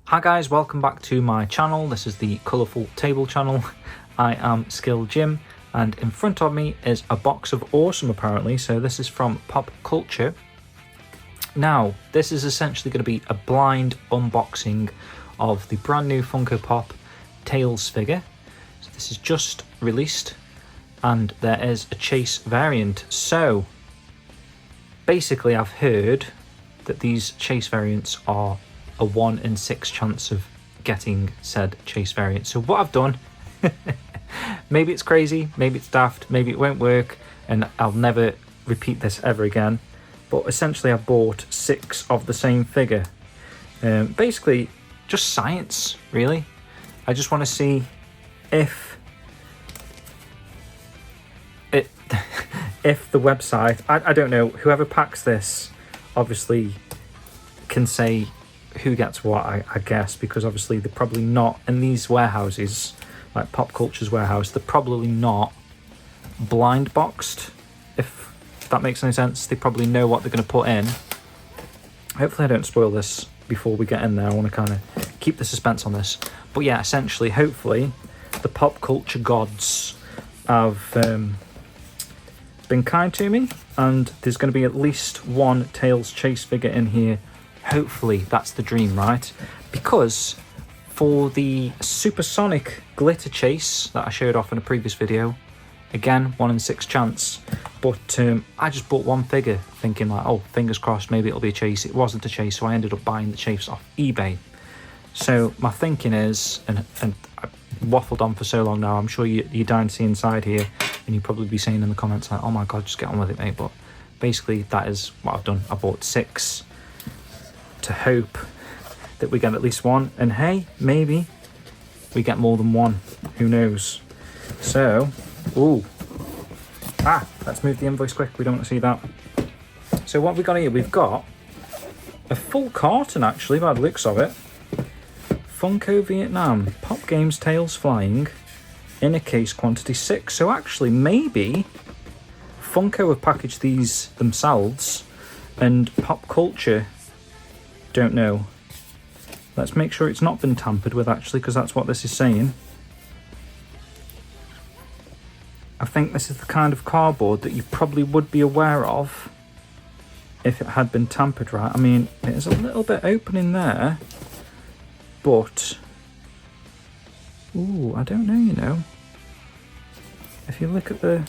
Hi guys, welcome back to my channel. This is the Colourful Table channel. I am Skill Jim, and in front of me is a box of awesome apparently. So this is from Pop Culture. Now, this is essentially going to be a blind unboxing of the brand new Funko Pop Tails figure. So this is just released and there is a chase variant. So basically I've heard that these chase variants are a 1 in 6 chance of getting said chase variant. So what I've done, maybe it's crazy, maybe it's daft, maybe it won't work and I'll never repeat this ever again, but essentially I bought 6 of the same figure. Basically just science, really. I just want to see if it if the website, I don't know, whoever packs this obviously can say who gets what, I guess, because obviously they're probably not in these warehouses, like Pop Culture's warehouse, they're probably not blind boxed, if that makes any sense. They probably know what they're going to put in. Hopefully I don't spoil this before we get in there. I want to kind of keep the suspense on this. But yeah, essentially, hopefully the Pop Culture gods have been kind to me, and there's going to be at least one Tails chase figure in here. Hopefully that's the dream, right? Because for the supersonic glitter chase that I showed off in a previous video, again 1 in 6 chance, but I just bought one figure thinking like, oh, fingers crossed, maybe it'll be a chase. It wasn't a chase, so I ended up buying the chase off eBay. So my thinking is, and I waffled on for so long now, I'm sure you're dying to see inside here, and you'll probably be saying in the comments like, oh my god, just get on with it, mate. But basically that is what I've done. I bought 6 to hope that we get at least one, and hey, maybe we get more than one, who knows. So let's move the invoice quick, we don't want to see that. So what have we got here? We've got a full carton actually by the looks of it. Funko Vietnam Pop Games Tails Flying in a case quantity 6. So actually maybe Funko have packaged these themselves and Pop Culture don't know. Let's make sure it's not been tampered with actually, because that's what this is saying. I think this is the kind of cardboard that you probably would be aware of if it had been tampered right. I mean, it is a little bit open in there, but I don't know, you know. If you look at the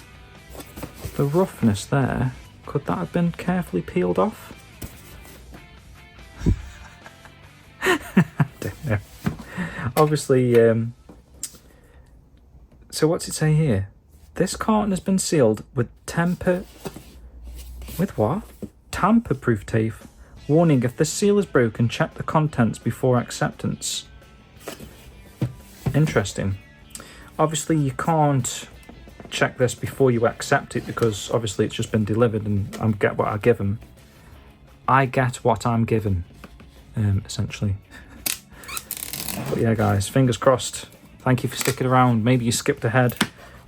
roughness there, could that have been carefully peeled off? I don't know. Obviously, so what's it say here? This carton has been sealed with tamper-proof tape. Warning, if the seal is broken, check the contents before acceptance. Interesting. Obviously, you can't check this before you accept it because obviously it's just been delivered and I get what I give them. I get what I'm given. Essentially. But yeah guys, fingers crossed. Thank you for sticking around. Maybe you skipped ahead.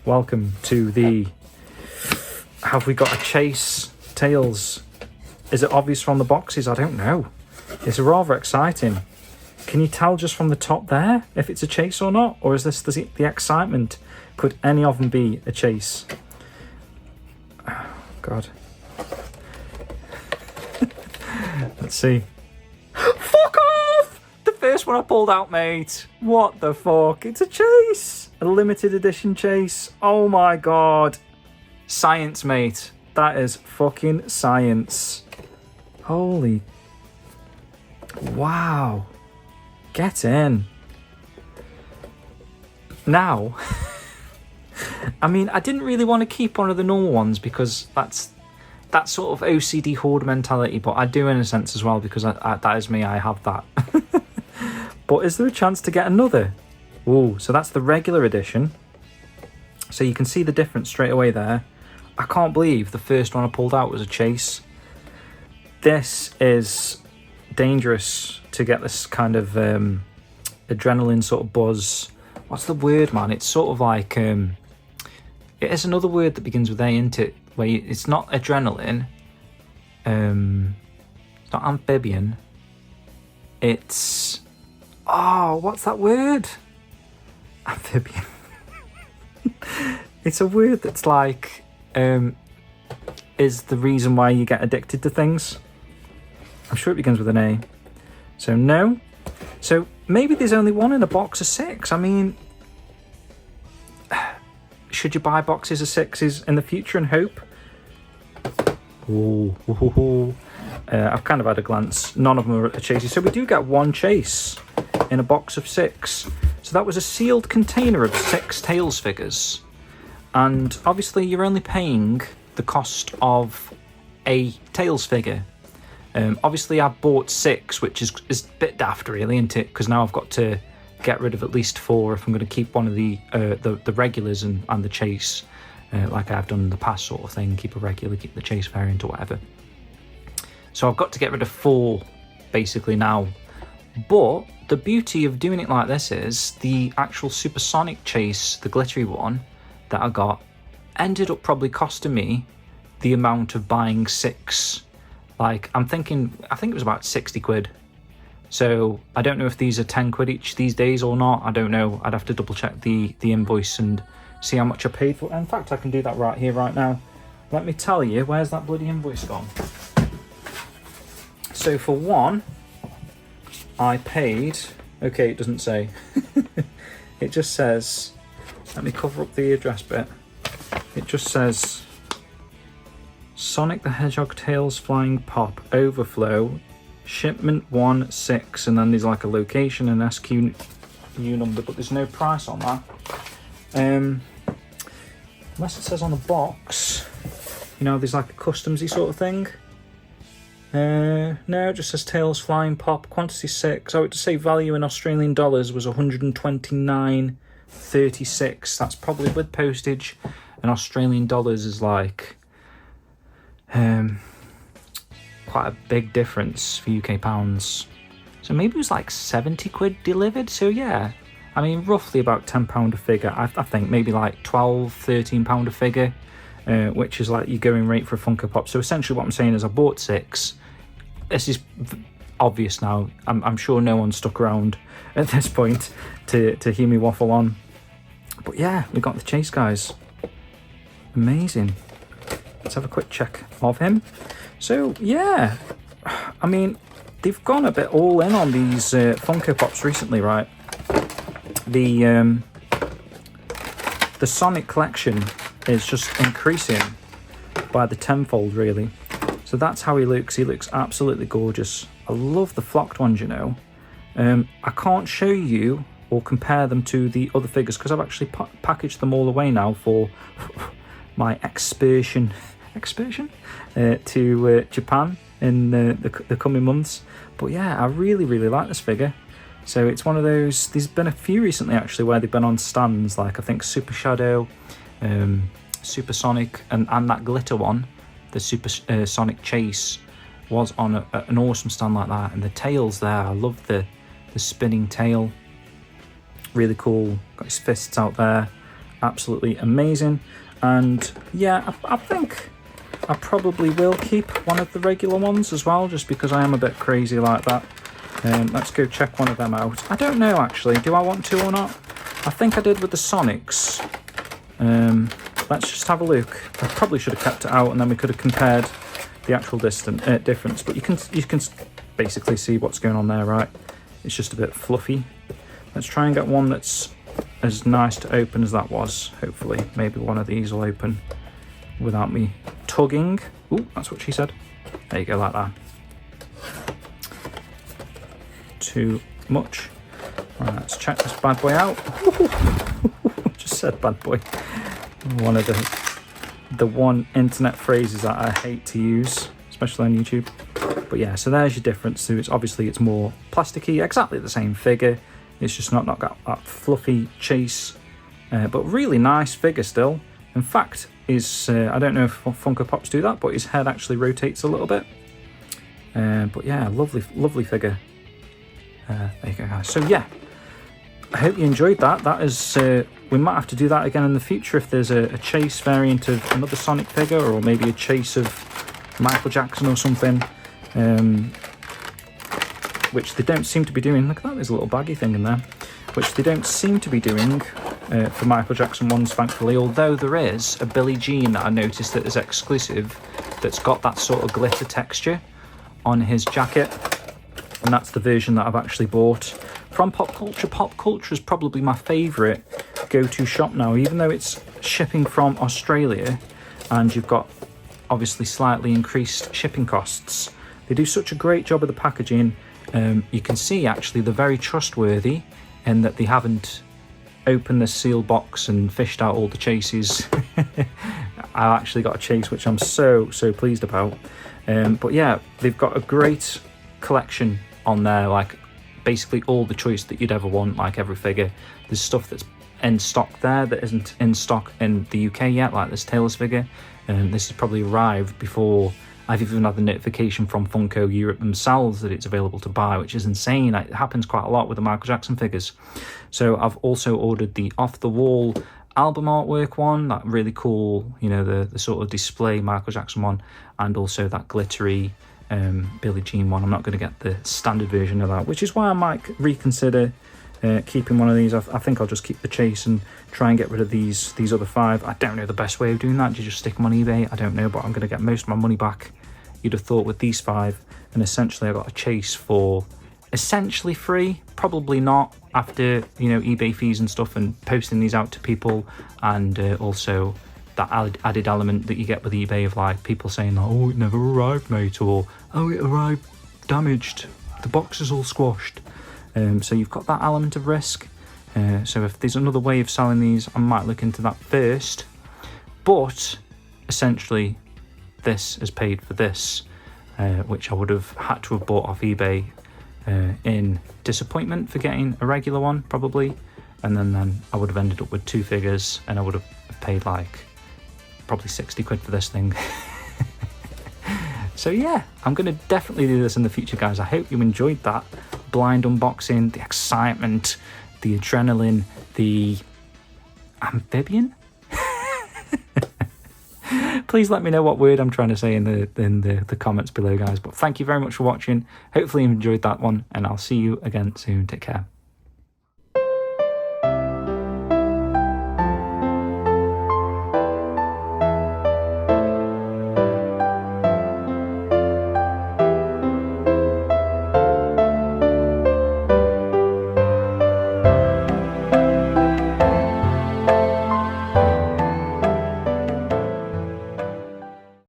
Welcome to the have we got a chase Tails. Is it obvious from the boxes? I don't know. It's rather exciting. Can you tell just from the top there if it's a chase or not, or is this the excitement? Could any of them be a chase? Oh, god. Let's see. Fuck off! The first one I pulled out, mate. What the fuck? It's a chase. A limited edition chase. Oh my god. Science, mate. That is fucking science. Holy. Wow. Get in. Now. I mean, I didn't really want to keep one of the normal ones because that's that sort of OCD hoard mentality, but I do in a sense as well because that is me, I have that. But is there a chance to get another? Ooh, so that's the regular edition. So you can see the difference straight away there. I can't believe the first one I pulled out was a chase. This is dangerous to get this kind of adrenaline sort of buzz. What's the word, man? It's sort of like... it is another word that begins with A, isn't it? Where it's not adrenaline. It's not amphibian. It's... Oh, what's that word? Amphibian. It's a word that's like, is the reason why you get addicted to things. I'm sure it begins with an A. So no. So maybe there's only one in a box of 6. I mean, should you buy boxes of 6s in the future and hope? Ooh. I've kind of had a glance. None of them are a chase. So we do get one chase in a box of 6. So that was a sealed container of 6 Tails figures. And obviously you're only paying the cost of a Tails figure. Obviously I bought 6, which is a bit daft really, isn't it? Because now I've got to get rid of at least 4 if I'm going to keep one of the regulars and the chase, like I've done in the past sort of thing. Keep a regular, keep the chase variant or whatever. So I've got to get rid of 4 basically now. But the beauty of doing it like this is the actual supersonic chase, the glittery one that I got, ended up probably costing me the amount of buying 6. Like, I think it was about 60 quid. So I don't know if these are 10 quid each these days or not. I don't know. I'd have to double check the invoice and see how much I paid for it. In fact, I can do that right here, right now. Let me tell you, where's that bloody invoice gone? So for one, I paid, okay, it doesn't say. It just says, let me cover up the address bit. It just says Sonic the Hedgehog Tails Flying Pop Overflow Shipment 1-6, and then there's like a location and SKU number, but there's no price on that. Unless it says on the box, you know, there's like a customsy sort of thing. No, it just says Tails Flying Pop, quantity 6. I would say value in Australian dollars was 129.36. That's probably with postage, and Australian dollars is like quite a big difference for UK pounds. So maybe it was like 70 quid delivered. So yeah, I mean roughly about £10 a figure. I think maybe like £12-13 a figure, which is like your going rate for a Funko Pop. So essentially what I'm saying is I bought 6. This is obvious now. I'm sure no one stuck around at this point to hear me waffle on. But yeah, we got the chase, guys. Amazing. Let's have a quick check of him. So yeah, I mean, they've gone a bit all in on these Funko Pops recently, right? The Sonic collection is just increasing by the tenfold, really. So that's how he looks. He looks absolutely gorgeous. I love the flocked ones, you know. I can't show you or compare them to the other figures because I've actually packaged them all away now for my excursion to Japan in the coming months. But yeah, I really like this figure. So it's one of those, there's been a few recently actually where they've been on stands, like I think Super Shadow, Super Sonic, and that glitter one, the Super Sonic Chase, was on an awesome stand like that. And the tails there, I love the spinning tail, really cool. Got his fists out there, absolutely amazing. And yeah, I think I probably will keep one of the regular ones as well, just because I am a bit crazy like that. Let's go check one of them out. I don't know actually, do I want to or not? I think I did with the Sonics. Let's just have a look. I probably should have kept it out and then we could have compared the actual difference. But you can basically see what's going on there, right? It's just a bit fluffy. Let's try and get one that's as nice to open as that was, hopefully. Maybe one of these will open without me tugging. Ooh, that's what she said. There you go, like that. Too much. Right, let's check this bad boy out. Just said bad boy. One of the one internet phrases that I hate to use, especially on YouTube. But yeah, so there's your difference. So it's more plasticky, exactly the same figure. It's just not got that fluffy chase, but really nice figure still. In fact, I don't know if Funko Pops do that, but his head actually rotates a little bit. But yeah, lovely figure. There you go, guys. So yeah, I hope you enjoyed that. That is, we might have to do that again in the future if there's a chase variant of another Sonic figure, or maybe a chase of Michael Jackson or something. which they don't seem to be doing. Look at that, there's a little baggy thing in there, which they don't seem to be doing for Michael Jackson ones, thankfully, although there is a Billie Jean that I noticed that is exclusive that's got that sort of glitter texture on his jacket, and that's the version that I've actually bought from Pop Culture. Pop Culture is probably my favourite go-to shop now, even though it's shipping from Australia and you've got obviously slightly increased shipping costs. They do such a great job of the packaging. You can see actually they're very trustworthy in that they haven't opened the seal box and fished out all the chases. I actually got a chase, which I'm so pleased about. But yeah, they've got a great collection on there, like basically all the choice that you'd ever want, like every figure. There's stuff that's in stock there that isn't in stock in the UK yet, like this Tails figure. This has probably arrived before I've even had the notification from Funko Europe themselves that it's available to buy, which is insane. It happens quite a lot with the Michael Jackson figures. So I've also ordered the off-the-wall album artwork one, that really cool, you know, the sort of display Michael Jackson one, and also that glittery Billie Jean one. I'm not going to get the standard version of that, which is why I might reconsider keeping one of these. I think I'll just keep the chase and try and get rid of these other 5. I don't know the best way of doing that. Do you just stick them on eBay? I don't know, but I'm going to get most of my money back, you'd have thought, with these 5. And essentially I got a chase for essentially free. Probably not, after, you know, eBay fees and stuff and posting these out to people, and also that added element that you get with eBay of like people saying, oh, it never arrived, mate, or oh, it arrived damaged, the box is all squashed. So you've got that element of risk. So if there's another way of selling these, I might look into that first. But essentially this has paid for this, which I would have had to have bought off eBay in disappointment for getting a regular one, probably. And then I would have ended up with 2 figures, and I would have paid like probably 60 quid for this thing. So yeah, I'm going to definitely do this in the future, guys. I hope you enjoyed that blind unboxing, the excitement, the adrenaline, the amphibian. Please let me know what word I'm trying to say in the comments below, guys. But thank you very much for watching. Hopefully you enjoyed that one, and I'll see you again soon. Take care.